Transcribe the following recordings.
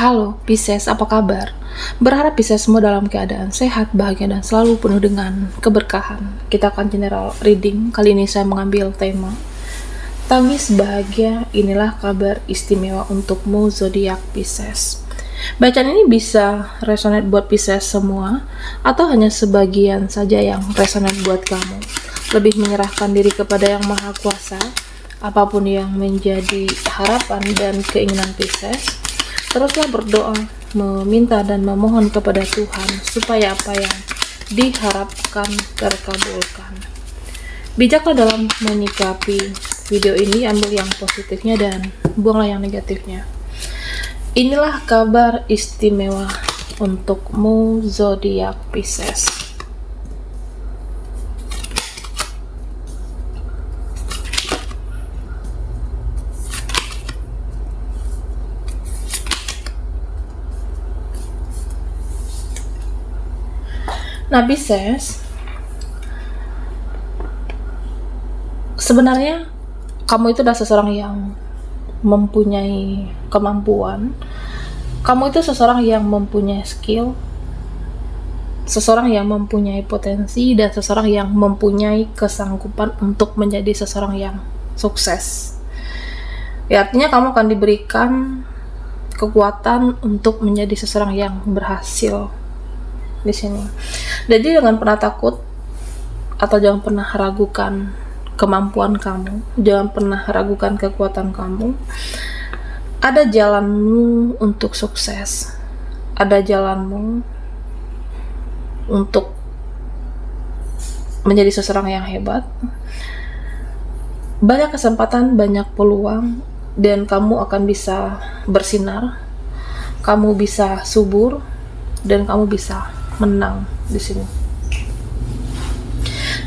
Halo, Pisces, apa kabar? Berharap Pisces semua dalam keadaan sehat, bahagia, dan selalu penuh dengan keberkahan. Kita akan general reading. Kali ini saya mengambil tema Tangis Bahagia, inilah kabar istimewa untukmu, zodiak Pisces. Bacaan ini bisa resonate buat Pisces semua, atau hanya sebagian saja yang resonate buat kamu. Lebih menyerahkan diri kepada Yang Maha Kuasa, apapun yang menjadi harapan dan keinginan Pisces. Teruslah berdoa, meminta dan memohon kepada Tuhan supaya apa yang diharapkan terkabulkan. Bijaklah dalam menyikapi video ini, ambil yang positifnya dan buanglah yang negatifnya. Inilah kabar istimewa untukmu, zodiak Pisces. Nah, Pisces, sebenarnya kamu itu adalah seseorang yang mempunyai kemampuan. Kamu itu seseorang yang mempunyai skill, seseorang yang mempunyai potensi, dan seseorang yang mempunyai kesanggupan untuk menjadi seseorang yang sukses. Ya, artinya kamu akan diberikan kekuatan untuk menjadi seseorang yang berhasil di sini. Jadi jangan pernah takut atau jangan pernah ragukan kemampuan kamu, jangan pernah ragukan kekuatan kamu. Ada jalanmu untuk sukses, ada jalanmu untuk menjadi seseorang yang hebat. Banyak kesempatan, banyak peluang, dan kamu akan bisa bersinar, kamu bisa subur, dan kamu bisa menang di sini.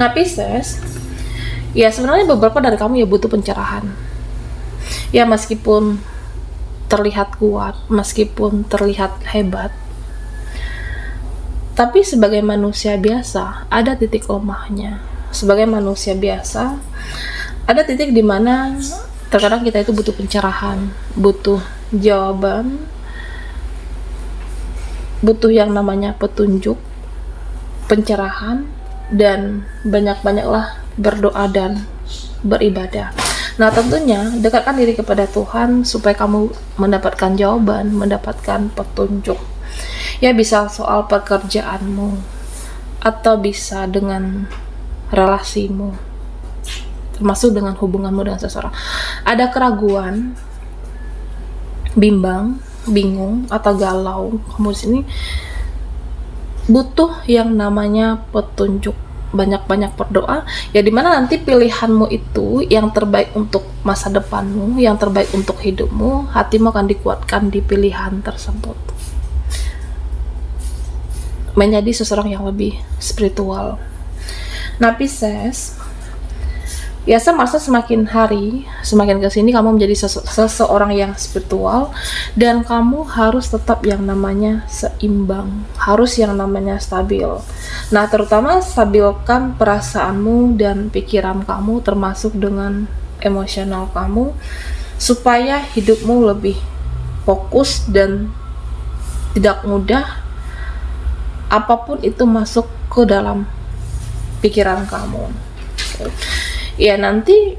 Nah, Pisces, ya sebenarnya beberapa dari kamu ya butuh pencerahan. Ya, meskipun terlihat kuat, meskipun terlihat hebat, tapi sebagai manusia biasa ada titik lemahnya. Sebagai manusia biasa ada titik di mana terkadang kita itu butuh pencerahan, butuh jawaban, butuh yang namanya petunjuk, pencerahan, dan banyak-banyaklah berdoa dan beribadah. Nah, tentunya dekatkan diri kepada Tuhan supaya kamu mendapatkan jawaban, mendapatkan petunjuk. Ya, bisa soal pekerjaanmu, atau bisa dengan relasimu, termasuk dengan hubunganmu dengan seseorang. Ada keraguan, bimbang, bingung, atau galau, kamu di sini butuh yang namanya petunjuk. Banyak-banyak berdoa, ya dimana nanti pilihanmu itu yang terbaik untuk masa depanmu, yang terbaik untuk hidupmu. Hatimu akan dikuatkan di pilihan tersebut, menjadi seseorang yang lebih spiritual. Nah, Pisces, ya saya merasa semakin hari, semakin kesini kamu menjadi seseorang yang spiritual, dan kamu harus tetap yang namanya seimbang, harus yang namanya stabil. Nah, terutama stabilkan perasaanmu dan pikiran kamu, termasuk dengan emosional kamu, supaya hidupmu lebih fokus dan tidak mudah apapun itu masuk ke dalam pikiran kamu. Ya, nanti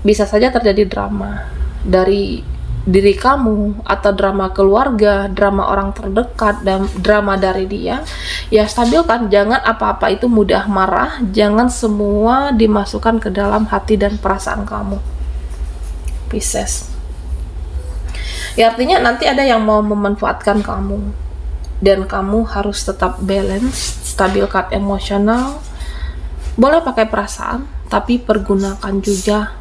bisa saja terjadi drama dari diri kamu, atau drama keluarga, drama orang terdekat, dan drama dari dia. Ya, stabilkan, jangan apa-apa itu mudah marah, jangan semua dimasukkan ke dalam hati dan perasaan kamu, Pisces. Ya, artinya nanti ada yang mau memanfaatkan kamu, dan kamu harus tetap balance, stabilkan emosional. Boleh pakai perasaan, tapi pergunakan juga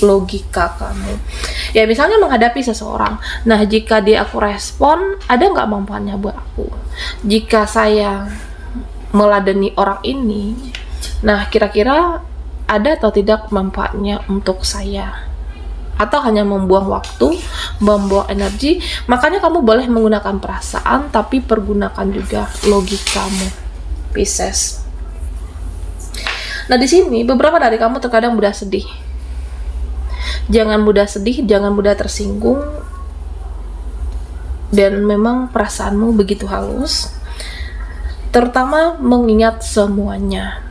logika kamu. Ya, misalnya menghadapi seseorang, nah jika dia aku respon, ada nggak manfaatnya buat aku? Jika saya meladeni orang ini, nah kira-kira ada atau tidak manfaatnya untuk saya? Atau hanya membuang waktu, membuang energi? Makanya kamu boleh menggunakan perasaan, tapi pergunakan juga logikamu, Pisces. Nah, di sini beberapa dari kamu terkadang mudah sedih. Jangan mudah sedih, jangan mudah tersinggung. dan memang perasaanmu begitu halus, terutama mengingat semuanya,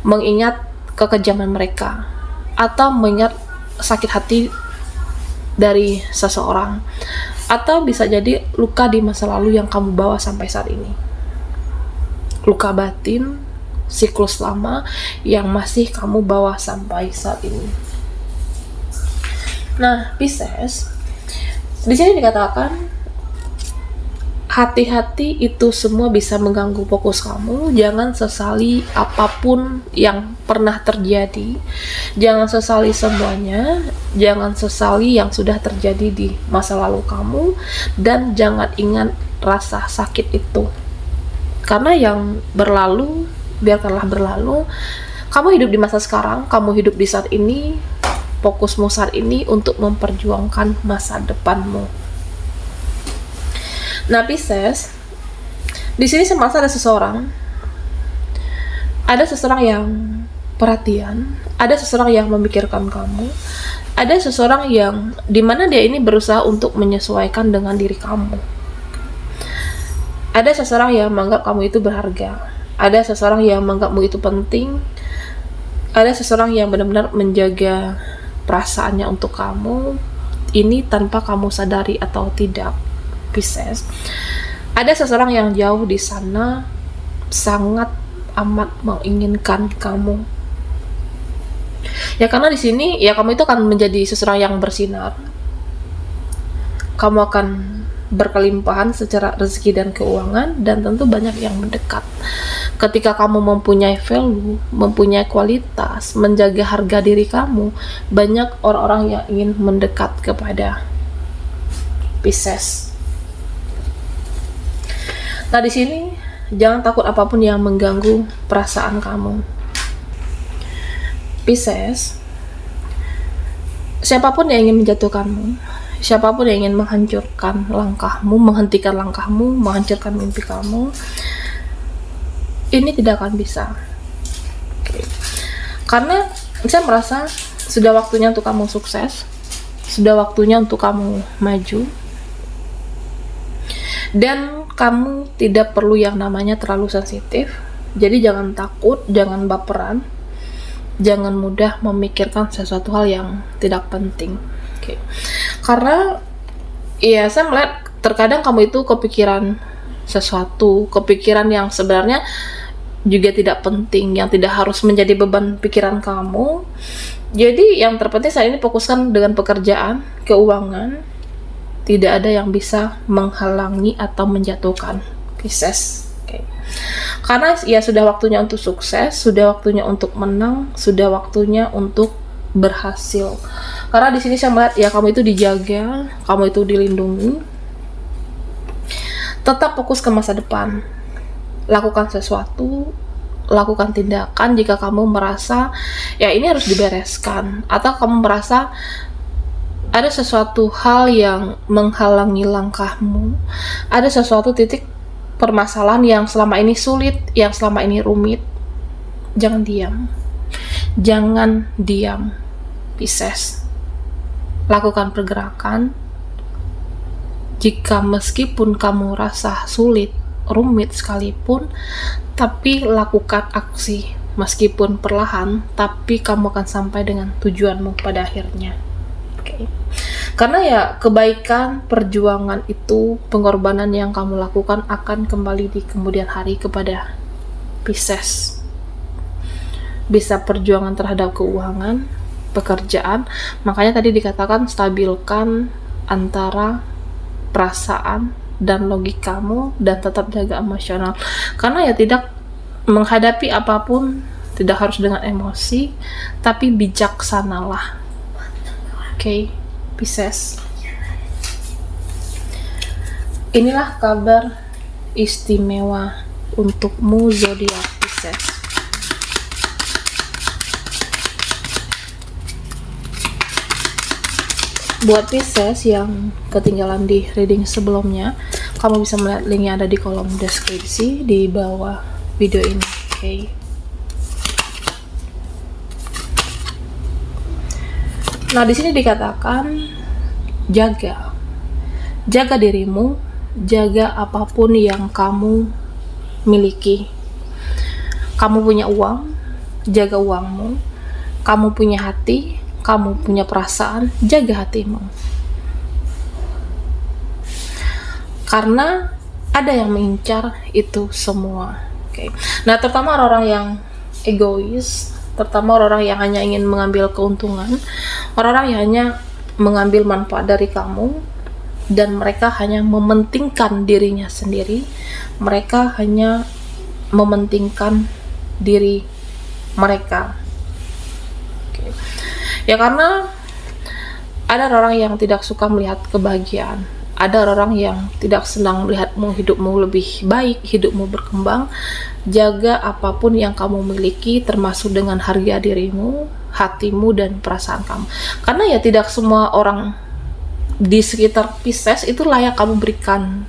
mengingat kekejaman mereka, atau mengingat sakit hati dari seseorang, atau bisa jadi luka di masa lalu yang kamu bawa sampai saat ini, luka batin, siklus lama yang masih kamu bawa sampai saat ini. Nah, Pisces, di sini dikatakan hati-hati, itu semua bisa mengganggu fokus kamu. Jangan sesali apapun yang pernah terjadi. Jangan sesali semuanya. Jangan sesali yang sudah terjadi di masa lalu kamu. Dan jangan ingat rasa sakit itu. Karena yang berlalu, biarkanlah berlalu. Kamu hidup di masa sekarang. Kamu hidup di saat ini. Fokusmu saat ini untuk memperjuangkan masa depanmu. Nah, Pisces, di sini saya merasa ada seseorang yang perhatian, ada seseorang yang memikirkan kamu, ada seseorang yang dimana dia ini berusaha untuk menyesuaikan dengan diri kamu. Ada seseorang yang menganggap kamu itu berharga, ada seseorang yang menganggapmu itu penting, ada seseorang yang benar-benar menjaga perasaannya untuk kamu, ini tanpa kamu sadari atau tidak, Pisces. Ada seseorang yang jauh di sana sangat amat menginginkan kamu. Ya, karena di sini ya kamu itu akan menjadi seseorang yang bersinar. Kamu akan berkelimpahan secara rezeki dan keuangan, dan tentu banyak yang mendekat. Ketika kamu mempunyai value, mempunyai kualitas, menjaga harga diri kamu, banyak orang-orang yang ingin mendekat kepada Pisces. Nah, di sini jangan takut apapun yang mengganggu perasaan kamu, Pisces. Siapapun yang ingin menjatuhkanmu, siapapun yang ingin menghancurkan langkahmu, menghentikan langkahmu, menghancurkan mimpi kamu, ini tidak akan bisa. Karena saya merasa sudah waktunya untuk kamu sukses, sudah waktunya untuk kamu maju, dan kamu tidak perlu yang namanya terlalu sensitif. Jadi jangan takut, jangan baperan, jangan mudah memikirkan sesuatu hal yang tidak penting. Karena ya saya melihat terkadang kamu itu kepikiran sesuatu, kepikiran yang sebenarnya juga tidak penting, yang tidak harus menjadi beban pikiran kamu. Jadi yang terpenting saat ini fokuskan dengan pekerjaan, keuangan. Tidak ada yang bisa menghalangi atau menjatuhkan, Pisces. Karena ya sudah waktunya untuk sukses, sudah waktunya untuk menang, sudah waktunya untuk berhasil. Karena di sini saya melihat ya kamu itu dijaga, kamu itu dilindungi. Tetap fokus ke masa depan. Lakukan sesuatu, lakukan tindakan jika kamu merasa ya ini harus dibereskan, atau kamu merasa ada sesuatu hal yang menghalangi langkahmu, ada sesuatu titik permasalahan yang selama ini sulit, yang selama ini rumit. Jangan diam. Jangan diam, Pisces. Lakukan pergerakan. Jika meskipun kamu rasa sulit, rumit sekalipun, tapi lakukan aksi. Meskipun perlahan, tapi kamu akan sampai dengan tujuanmu pada akhirnya. Karena ya kebaikan, perjuangan itu, pengorbanan yang kamu lakukan akan kembali di kemudian hari kepada Pisces. Bisa perjuangan terhadap keuangan, pekerjaan. Makanya tadi dikatakan stabilkan antara perasaan dan logikamu, dan tetap jaga emosional. Karena ya tidak menghadapi apapun tidak harus dengan emosi, tapi bijaksanalah. Pisces. Inilah kabar istimewa untukmu, zodiak Pisces. Buat Pisces yang ketinggalan di reading sebelumnya, kamu bisa melihat link yang ada di kolom deskripsi di bawah video ini. Nah, di sini dikatakan Jaga dirimu, jaga apapun yang kamu miliki. Kamu punya uang, jaga uangmu. Kamu punya hati, kamu punya perasaan, jaga hatimu. Karena ada yang mengincar itu semua. Oke. Nah, terutama orang-orang yang egois, terutama orang-orang yang hanya ingin mengambil keuntungan, orang-orang yang hanya mengambil manfaat dari kamu, dan mereka hanya mementingkan dirinya sendiri. Mereka hanya mementingkan diri mereka. Oke. Ya, karena ada orang yang tidak suka melihat kebahagiaan. Ada orang yang tidak senang melihatmu hidupmu lebih baik, hidupmu berkembang. Jaga apapun yang kamu miliki, termasuk dengan harga dirimu, hatimu, dan perasaan kamu. Karena ya tidak semua orang di sekitar Pisces itu layak kamu berikan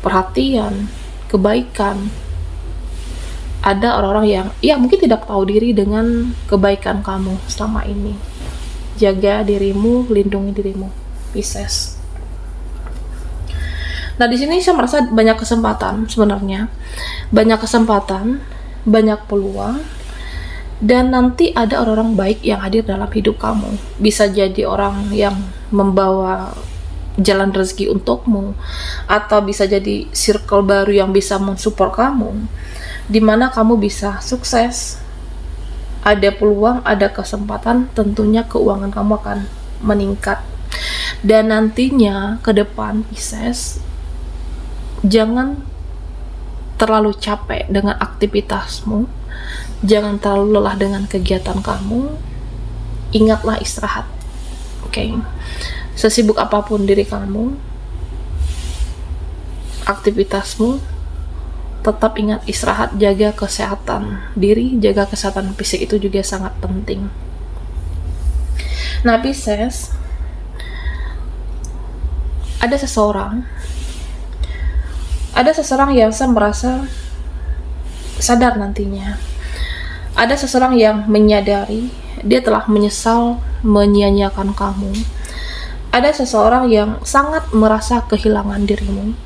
perhatian, kebaikan. Ada orang-orang yang ya mungkin tidak tahu diri dengan kebaikan kamu selama ini. Jaga dirimu, lindungi dirimu, Pisces. Nah, di sini saya merasa banyak kesempatan sebenarnya. Banyak kesempatan, banyak peluang, dan nanti ada orang-orang baik yang hadir dalam hidup kamu. Bisa jadi orang yang membawa jalan rezeki untukmu, atau bisa jadi circle baru yang bisa mensupport kamu, dimana kamu bisa sukses. Ada peluang, ada kesempatan, tentunya keuangan kamu akan meningkat. Dan nantinya ke depan, Pisces, jangan terlalu capek dengan aktivitasmu, jangan terlalu lelah dengan kegiatan kamu. Ingatlah istirahat. Oke. Sesibuk apapun diri kamu, aktivitasmu, tetap ingat istirahat, jaga kesehatan diri, jaga kesehatan fisik, itu juga sangat penting. Nah, Pisces, ada seseorang yang saya merasa sadar nantinya. Ada seseorang yang menyadari dia telah menyesal menyia-nyiakan kamu. Ada seseorang yang sangat merasa kehilangan dirimu.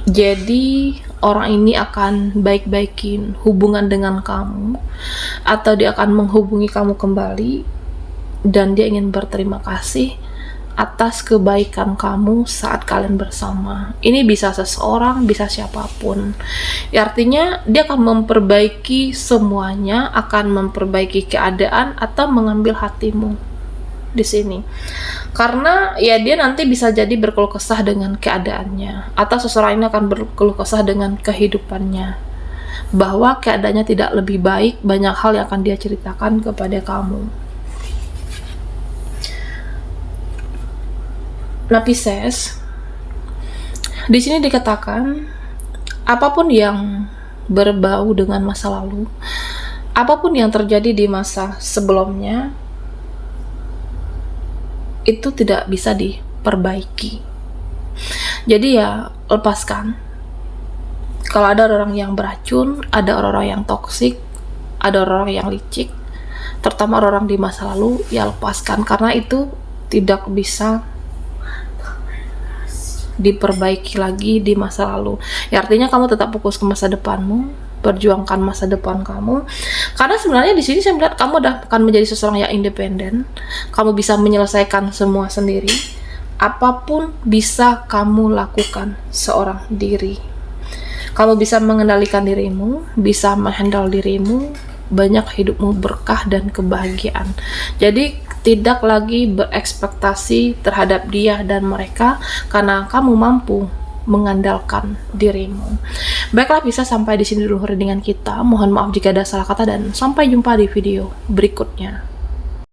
Jadi orang ini akan baik-baikin hubungan dengan kamu, atau dia akan menghubungi kamu kembali, dan dia ingin berterima kasih atas kebaikan kamu saat kalian bersama. Ini bisa seseorang, bisa siapapun. Ya, artinya dia akan memperbaiki semuanya, akan memperbaiki keadaan, atau mengambil hatimu di sini. Karena ya dia nanti bisa jadi berkeluh kesah dengan keadaannya, atau seseorang ini akan berkeluh kesah dengan kehidupannya, bahwa keadaannya tidak lebih baik. Banyak hal yang akan dia ceritakan kepada kamu. Nah, Pisces, di sini dikatakan apapun yang berbau dengan masa lalu, apapun yang terjadi di masa sebelumnya, itu tidak bisa diperbaiki. Jadi ya lepaskan. Kalau ada orang yang beracun, ada orang-orang yang toksik, ada orang-orang yang licik, terutama orang-orang di masa lalu, ya lepaskan, karena itu tidak bisa diperbaiki lagi di masa lalu. Ya, artinya kamu tetap fokus ke masa depanmu, perjuangkan masa depan kamu. Karena sebenarnya di sini saya melihat kamu akan menjadi seseorang yang independen. Kamu bisa menyelesaikan semua sendiri. Apapun bisa kamu lakukan seorang diri. Kamu bisa mengendalikan dirimu, bisa menghandle dirimu, banyak hidupmu berkah dan kebahagiaan. Jadi tidak lagi berekspektasi terhadap dia dan mereka, karena kamu mampu mengandalkan dirimu. Baiklah, bisa sampai di sini dulu readingan kita. Mohon maaf jika ada salah kata, dan sampai jumpa di video berikutnya.